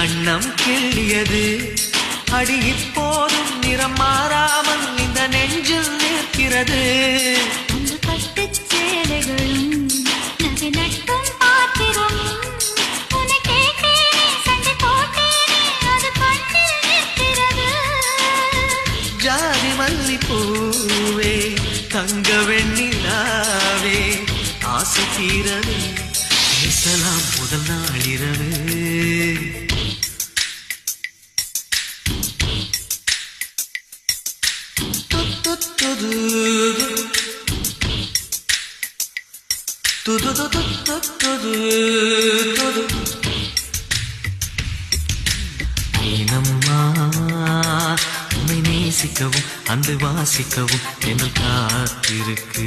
கண்ணம் கிள்ளியது அடி இப்போதும் நிறம் மாறாமல் இந்த நெஞ்சில் நிற்கிறது. அந்த பட்டுச் சேலைகளும் நகை நட்டும் பாத்திரம் உன்னை கேட்டேனே சண்டை போட்டேனே அது கண்ணில் நிற்கிறது. ஜாதி மல்லிப்பூவே தங்க வெண்ணிலாவே ஆசை தீரவே பேசலாம் முதல் நாள் இரவு. ஏனம்மா உன்னை நேசிக்கவும் அன்று வாசிக்கவும் என்று காத்திருக்கு.